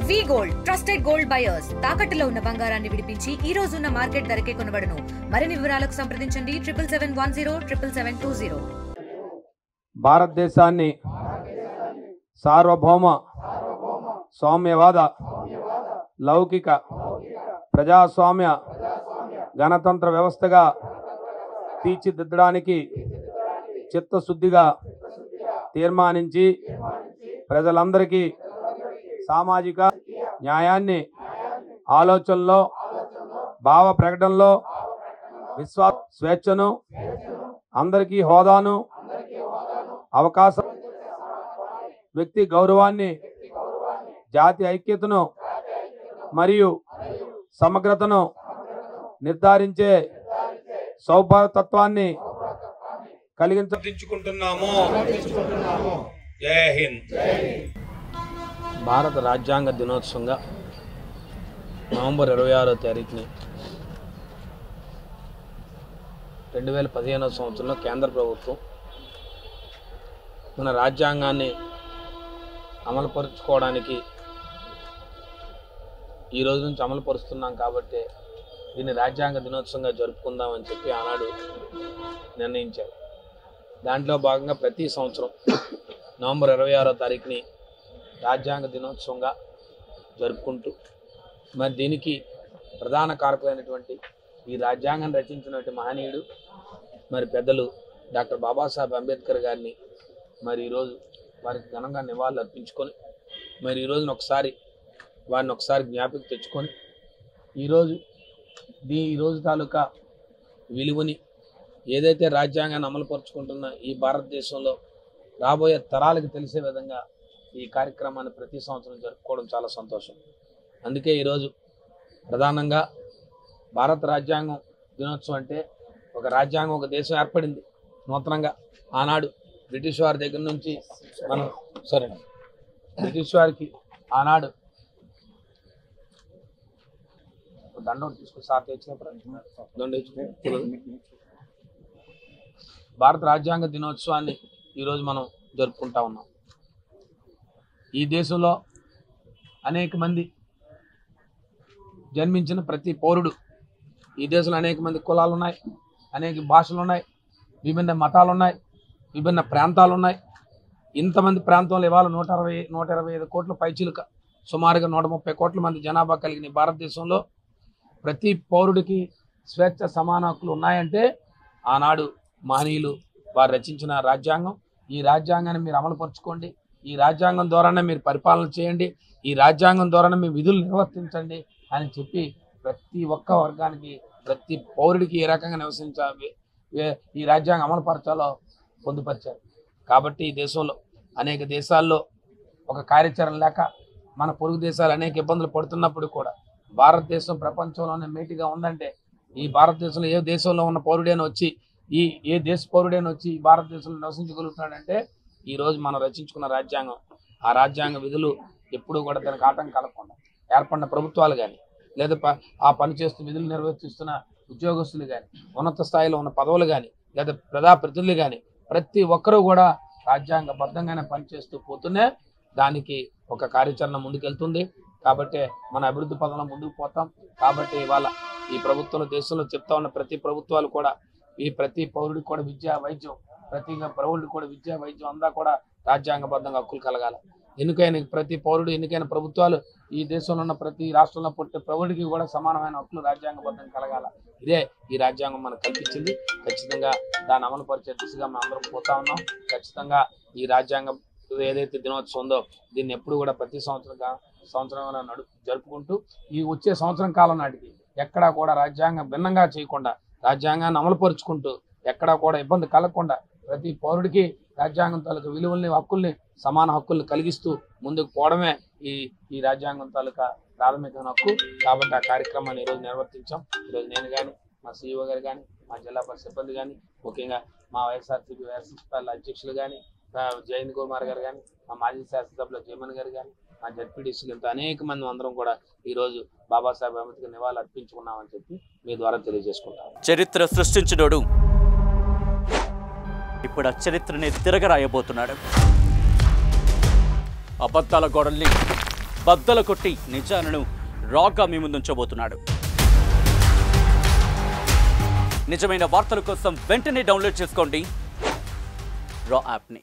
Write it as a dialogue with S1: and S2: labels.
S1: వి gold trusted gold buyers తాకట్టులో ఉన్న బంగారాన్ని విడిపించి ఈ రోజు ఉన్న మార్కెట్ ధరకే కొనబడును. మరిన్ని వివరాలకు సంప్రదించండి 7771077720.
S2: భారతదేశాన్ని సార్వభౌమ సౌమ్యవాద లౌకిక ప్రజాస్వామ్య గణతంత్ర వ్యవస్థగా తీర్చిదిద్దడానికి చిత్తశుద్ధిగా తీర్మానించి ప్రజలందరికీ సామాజిక న్యాయాన్ని ఆలోచనలో భావ ప్రకటనలో స్వేచ్ఛను అందరికీ హోదాను అవకాశం వ్యక్తి గౌరవాన్ని జాతి ఐక్యతను మరియు సమగ్రతను నిర్ధారించే సౌభాగ్యతత్వాన్ని కలిగించుకుంటున్నాము. జై హింద్. భారత రాజ్యాంగ దినోత్సవంగా నవంబర్ 26వ తారీఖుని 2015వ సంవత్సరంలో కేంద్ర ప్రభుత్వం మన రాజ్యాంగాన్ని అమలుపరుచుకోవడానికి ఈ రోజు నుంచి అమలుపరుస్తున్నాం కాబట్టి దీన్ని రాజ్యాంగ దినోత్సవంగా జరుపుకుందామని చెప్పి ఆనాడు నిర్ణయించారు. దాంట్లో భాగంగా ప్రతి సంవత్సరం నవంబర్ 26వ తారీఖుని రాజ్యాంగ దినోత్సవంగా జరుపుకుంటూ మరి దీనికి ప్రధాన కారకులైనటువంటి ఈ రాజ్యాంగం రచించినటువంటి మహనీయుడు మరి పెద్దలు డాక్టర్ బాబాసాహెబ్ అంబేద్కర్ గారిని మరి ఈరోజు వారికి ఘనంగా నివాళులు అర్పించుకొని మరి ఈరోజున వారిని ఒకసారి జ్ఞాపకం తెచ్చుకొని ఈరోజు తాలూకా విలువని ఏదైతే రాజ్యాంగాన్ని అమలుపరుచుకుంటున్న ఈ భారతదేశంలో రాబోయే తరాలకు తెలిసే విధంగా ఈ కార్యక్రమాన్ని ప్రతి సంవత్సరం జరుపుకోవడం చాలా సంతోషం. అందుకే ఈరోజు ప్రధానంగా భారత రాజ్యాంగం దినోత్సవం అంటే ఒక రాజ్యాంగం, ఒక దేశం ఏర్పడింది నూతనంగా. ఆనాడు బ్రిటిష్ వారి దగ్గర నుంచి బ్రిటిష్ వారికి ఆనాడు దండం తీసుకుని భారత రాజ్యాంగ దినోత్సవాన్ని ఈరోజు మనం జరుపుకుంటా ఉన్నాం. ఈ దేశంలో అనేక మంది జన్మించిన ప్రతి పౌరుడు, ఈ దేశంలో అనేక మంది కులాలు ఉన్నాయి, అనేక భాషలు ఉన్నాయి, విభిన్న మతాలు ఉన్నాయి, విభిన్న ప్రాంతాలు ఉన్నాయి. ఇంతమంది ప్రాంతంలో ఇవాళ 125 కోట్ల పైచిలుక సుమారుగా 130 కోట్ల మంది జనాభా కలిగిన భారతదేశంలో ప్రతి పౌరుడికి స్వేచ్ఛ సమాన హక్కులు ఉన్నాయంటే ఆనాడు మహనీయులు వారు రచించిన రాజ్యాంగం. ఈ రాజ్యాంగాన్ని మీరు అమలుపరచుకోండి, ఈ రాజ్యాంగం ద్వారానే మీరు పరిపాలన చేయండి, ఈ రాజ్యాంగం ద్వారానే మీ విధులు నిర్వర్తించండి అని చెప్పి ప్రతి ఒక్క వర్గానికి, ప్రతి పౌరుడికి ఏ రకంగా నివసించాలి, ఈ రాజ్యాంగం అమలుపరచాలో పొందుపరిచారు. కాబట్టి ఈ దేశంలో అనేక దేశాల్లో ఒక కార్యాచరణ లేక మన పొరుగు దేశాలు అనేక ఇబ్బందులు పడుతున్నప్పుడు కూడా భారతదేశం ప్రపంచంలోనే మేటిగా ఉందంటే ఈ భారతదేశంలో ఏ దేశంలో ఉన్న పౌరుడైనా వచ్చి ఏ దేశ పౌరుడైనా వచ్చి ఈ భారతదేశంలో నివసించగలుగుతున్నాడంటే ఈరోజు మనం రచించుకున్న రాజ్యాంగం, ఆ రాజ్యాంగ విధులు ఎప్పుడూ కూడా దానికి ఆటంకం కలగకుండా ఏర్పడిన ప్రభుత్వాలు కానీ లేదా ఆ పనిచేస్తూ విధులు నిర్వర్తిస్తున్న ఉద్యోగస్తులు కానీ ఉన్నత స్థాయిలో ఉన్న పదవులు కానీ లేదా ప్రజాప్రతినిధులు కానీ ప్రతి ఒక్కరూ కూడా రాజ్యాంగబద్ధంగానే పనిచేస్తూ పోతూనే దానికి ఒక కార్యాచరణ ముందుకెళ్తుంది. కాబట్టి మన అభివృద్ధి పదంలో ముందుకు పోతాం. కాబట్టి ఇవాళ ఈ ప్రభుత్వంలో దేశంలో చెప్తా ఉన్న ప్రతి ప్రభుత్వాలు కూడా ఈ ప్రతి పౌరుడికి కూడా విద్య వైద్యం, ప్రతి పౌరుడికి కూడా విద్య వైద్యం అంతా కూడా రాజ్యాంగబద్ధంగా హక్కులు కలగాలి. ప్రతి పౌరుడు ఎన్నికైన ప్రభుత్వాలు ఈ దేశంలో ఉన్న ప్రతి రాష్ట్రంలో పుట్టే పౌరుడికి కూడా సమానమైన హక్కులు రాజ్యాంగబద్ధంగా కలగాల. ఇదే ఈ రాజ్యాంగం మనకు కల్పించింది. ఖచ్చితంగా దాన్ని అమలు పరిచే దిశగా మనం అందరం పోతా ఉన్నాం. ఖచ్చితంగా ఈ రాజ్యాంగం ఏదైతే దినోత్సవం ఉందో దీన్ని ఎప్పుడు కూడా ప్రతి సంవత్సరం జరుపుకుంటూ ఈ వచ్చే సంవత్సరం కాలం నాటికి ఎక్కడా కూడా రాజ్యాంగం భిన్నంగా చేయకుండా రాజ్యాంగాన్ని అమలుపరుచుకుంటూ ఎక్కడా కూడా ఇబ్బంది కలగకుండా ప్రతి పౌరుడికి రాజ్యాంగం తాలూకా విలువల్ని, హక్కుల్ని, సమాన హక్కుల్ని కలిగిస్తూ ముందుకు పోవడమే ఈ రాజ్యాంగం తాలూకా ప్రాథమికమైన హక్కు. కాబట్టి ఆ కార్యక్రమాన్ని ఈరోజు నిర్వర్తించాం. ఈరోజు నేను కానీ, మా సిఇఓ గారు కానీ, మా జిల్లా పరిషత్ సిబ్బంది కానీ, ముఖ్యంగా మా వైఎస్ఆర్సీపీ అధ్యక్షులు కానీ, జయంత్ కుమార్ గారు కానీ, మా మాజీ శాసనసభ్యులు జయమన్ గారు కానీ, మా జడ్పీటీసీలు ఇంత అనేక మంది అందరం కూడా ఈరోజు బాబాసాహెబ్ అంబేద్కర్ నివాళులు అర్పించుకున్నామని చెప్పి మీ ద్వారా తెలియజేసుకుంటాం.
S3: చరిత్ర సృష్టించినోడు ఇప్పుడు ఆ చరిత్రని తిరగరాయబోతున్నాడు. అబద్ధాల గోడల్ని బద్దలు కొట్టి నిజాలను రాగా మీ ముందుంచబోతున్నాడు. నిజమైన వార్తల కోసం వెంటనే డౌన్లోడ్ చేసుకోండి రా యాప్ని.